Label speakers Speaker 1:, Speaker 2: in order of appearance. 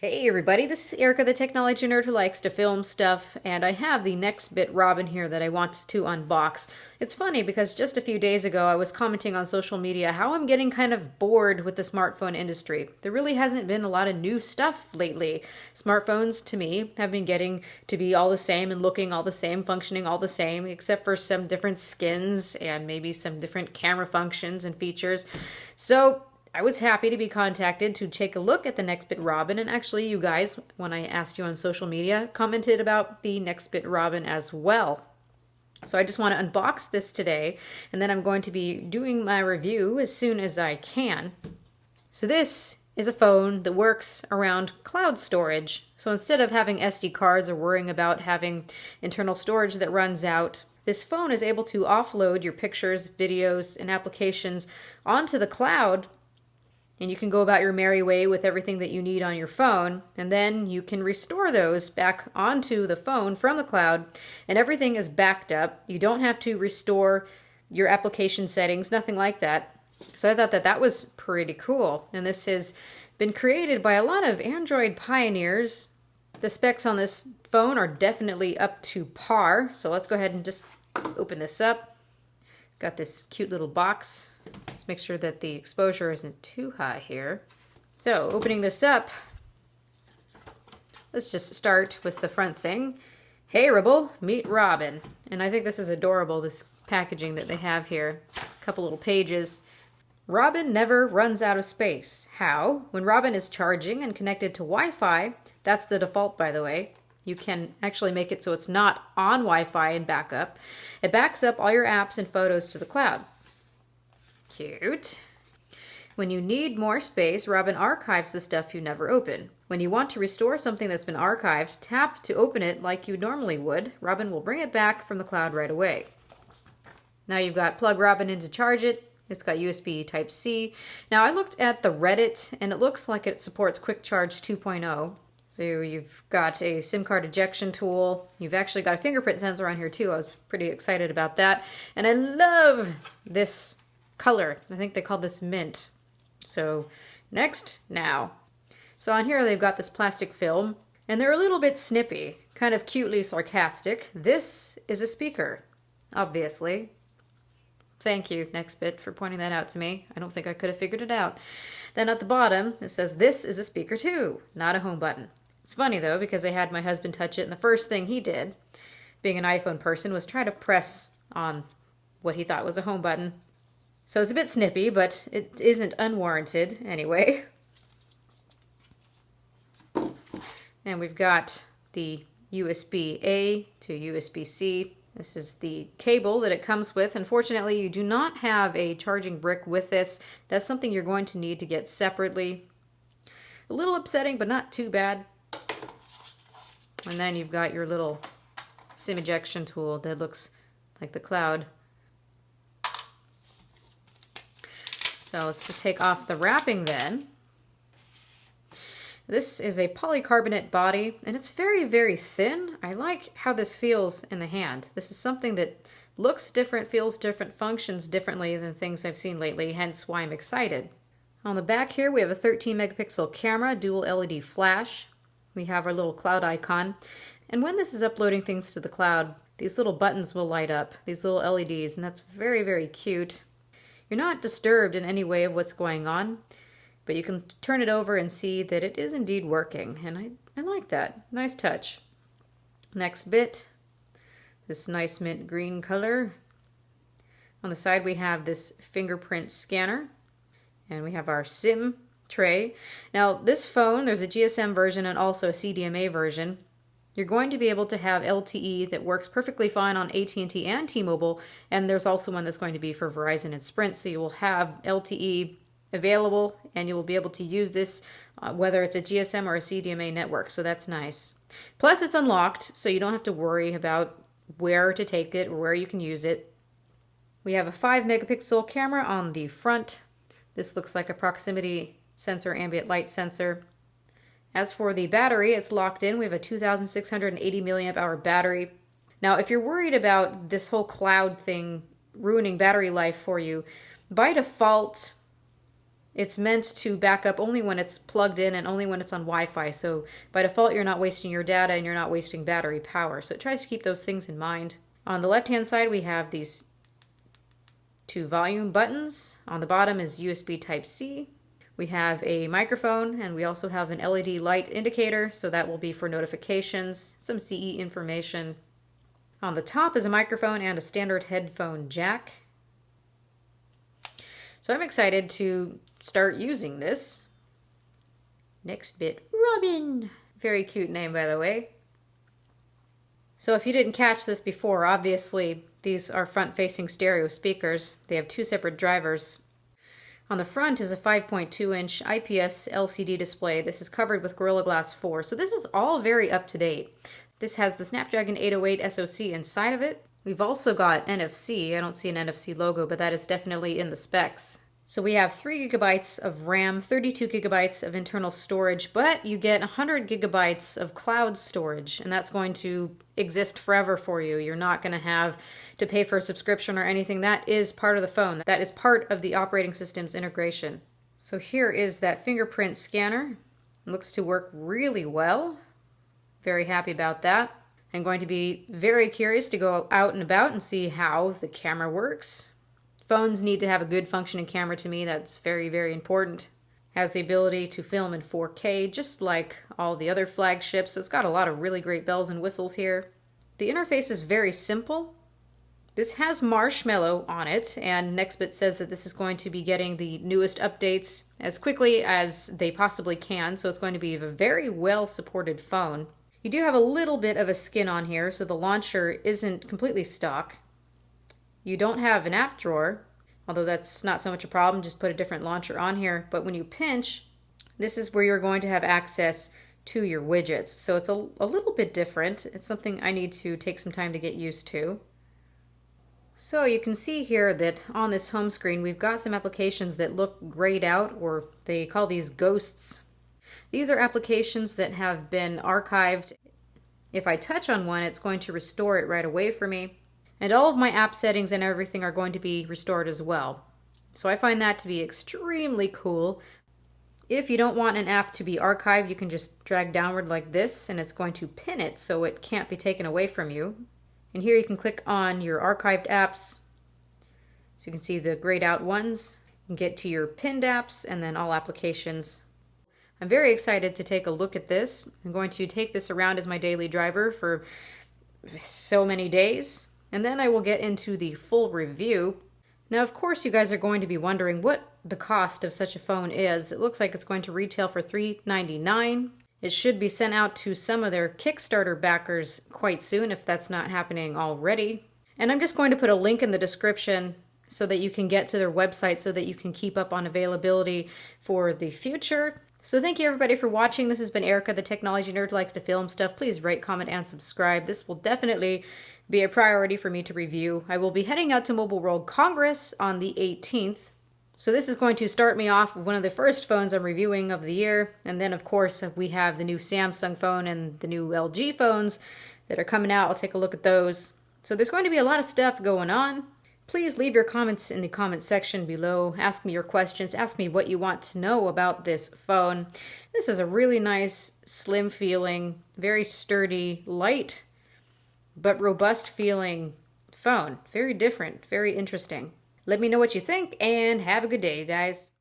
Speaker 1: Hey everybody, this is Erica, the technology nerd who likes to film stuff, and I have the Nextbit Robin here that I want to unbox. It's funny because just a few days ago I was commenting on social media how I'm getting kind of bored with the smartphone industry. There really hasn't been a lot of new stuff lately. Smartphones, to me, have been getting to be all the same and looking all the same, functioning all the same, except for some different skins and maybe some different camera functions and features. So I was happy to be contacted to take a look at the Nextbit Robin, and actually you guys, when I asked you on social media, commented about the Nextbit Robin as well. So I just want to unbox this today, and then I'm going to be doing my review as soon as I can. So this is a phone that works around cloud storage. So instead of having SD cards or worrying about having internal storage that runs out, this phone is able to offload your pictures, videos, and applications onto the cloud, and you can go about your merry way with everything that you need on your phone, and then you can restore those back onto the phone from the cloud, and everything is backed up. You don't have to restore your application settings, nothing like that. So I thought that that was pretty cool, and this has been created by a lot of Android pioneers. The specs on this phone are definitely up to par, so let's go ahead and just open this up. Got this cute little box. Let's make sure that the exposure isn't too high here. So, opening this up, let's just start with the front thing. Hey Ribble, meet Robin. And I think this is adorable, this packaging that they have here. A couple little pages. Robin never runs out of space. How? When Robin is charging and connected to Wi-Fi, that's the default by the way. You can actually make it so it's not on Wi-Fi and backup. It backs up all your apps and photos to the cloud. Cute. When you need more space, Robin archives the stuff you never open. When you want to restore something that's been archived, tap to open it like you normally would. Robin will bring it back from the cloud right away. Now you've got plug Robin in to charge it. It's got USB Type-C. Now I looked at the Reddit and it looks like it supports Quick Charge 2.0. So you've got a SIM card ejection tool. You've actually got a fingerprint sensor on here too. I was pretty excited about that. And I love this color. I think they call this mint. So next, now. So on here they've got this plastic film and they're a little bit snippy, kind of cutely sarcastic. This is a speaker, obviously. Thank you, Nextbit, for pointing that out to me. I don't think I could have figured it out. Then at the bottom, it says, this is a speaker too, not a home button. It's funny though, because I had my husband touch it, and the first thing he did, being an iPhone person, was try to press on what he thought was a home button. So it's a bit snippy, but it isn't unwarranted anyway. And we've got the USB-A to USB-C. This is the cable that it comes with. Unfortunately, you do not have a charging brick with this. That's something you're going to need to get separately. A little upsetting, but not too bad. And then you've got your little SIM ejection tool that looks like the cloud. So let's just take off the wrapping then. This is a polycarbonate body, and it's very, very thin. I like how this feels in the hand. This is something that looks different, feels different, functions differently than things I've seen lately, hence why I'm excited. On the back here, we have a 13 megapixel camera, dual LED flash. We have our little cloud icon. And when this is uploading things to the cloud, these little buttons will light up, these little LEDs, and that's very, very cute. You're not disturbed in any way of what's going on, but you can turn it over and see that it is indeed working, and I like that. Nice touch. Next bit, this nice mint green color. On the side we have this fingerprint scanner, and we have our SIM tray. Now this phone, there's a GSM version and also a CDMA version. You're going to be able to have LTE that works perfectly fine on AT&T and T-Mobile, and there's also one that's going to be for Verizon and Sprint, so you will have LTE available, and you will be able to use this whether it's a GSM or a CDMA network, so that's nice. Plus it's unlocked, so you don't have to worry about where to take it or where you can use it. We have a 5 megapixel camera on the front. This looks like a proximity sensor, ambient light sensor. As for the battery, it's locked in. We have a 2,680 milliamp hour battery. Now, if you're worried about this whole cloud thing ruining battery life for you, by default, It's meant to back up only when it's plugged in and only when it's on Wi-Fi. So by default, you're not wasting your data and you're not wasting battery power. So it tries to keep those things in mind. On the left-hand side, we have these two volume buttons. On the bottom is USB Type-C. We have a microphone, and we also have an LED light indicator, so that will be for notifications, some CE information. On the top is a microphone and a standard headphone jack. So I'm excited to start using this. Nextbit Robin. Very cute name, by the way. So if you didn't catch this before, obviously these are front-facing stereo speakers. They have two separate drivers. On the front is a 5.2-inch IPS LCD display. This is covered with Gorilla Glass 4, so this is all very up-to-date. This has the Snapdragon 808 SoC inside of it. We've also got NFC. I don't see an NFC logo, but that is definitely in the specs. So we have 3 gigabytes of RAM, 32 gigabytes of internal storage, but you get 100 gigabytes of cloud storage, and that's going to exist forever for you. You're not going to have to pay for a subscription or anything. That is part of the phone. That is part of the operating system's integration. So here is that fingerprint scanner. It looks to work really well. Very happy about that. I'm going to be very curious to go out and about and see how the camera works. Phones need to have a good functioning camera to me. That's very, very important. Has the ability to film in 4K, just like all the other flagships, so it's got a lot of really great bells and whistles here. The interface is very simple. This has Marshmallow on it, and Nextbit says that this is going to be getting the newest updates as quickly as they possibly can, so it's going to be a very well-supported phone. You do have a little bit of a skin on here, so the launcher isn't completely stock. You don't have an app drawer, although that's not so much a problem, just put a different launcher on here. But when you pinch, this is where you're going to have access to your widgets. So it's a little bit different. It's something I need to take some time to get used to. So you can see here that on this home screen, we've got some applications that look grayed out, or they call these ghosts. These are applications that have been archived. If I touch on one, it's going to restore it right away for me. And all of my app settings and everything are going to be restored as well. So I find that to be extremely cool. If you don't want an app to be archived, you can just drag downward like this, and it's going to pin it so it can't be taken away from you. And here you can click on your archived apps. So you can see the grayed out ones. You can get to your pinned apps and then all applications. I'm very excited to take a look at this. I'm going to take this around as my daily driver for so many days. And then I will get into the full review. Now, of course, you guys are going to be wondering what the cost of such a phone is. It looks like it's going to retail for $399. It should be sent out to some of their Kickstarter backers quite soon, if that's not happening already. And I'm just going to put a link in the description so that you can get to their website so that you can keep up on availability for the future. So thank you everybody for watching. This has been Erica, the technology nerd who likes to film stuff. Please rate, comment, and subscribe. This will definitely be a priority for me to review. I will be heading out to Mobile World Congress on the 18th. So this is going to start me off with one of the first phones I'm reviewing of the year. And then of course we have the new Samsung phone and the new LG phones that are coming out. I'll take a look at those. So there's going to be a lot of stuff going on. Please leave your comments in the comment section below. Ask me your questions. Ask me what you want to know about this phone. This is a really nice, slim feeling, very sturdy, light, but robust feeling phone. Very different, very interesting. Let me know what you think, and have a good day, guys.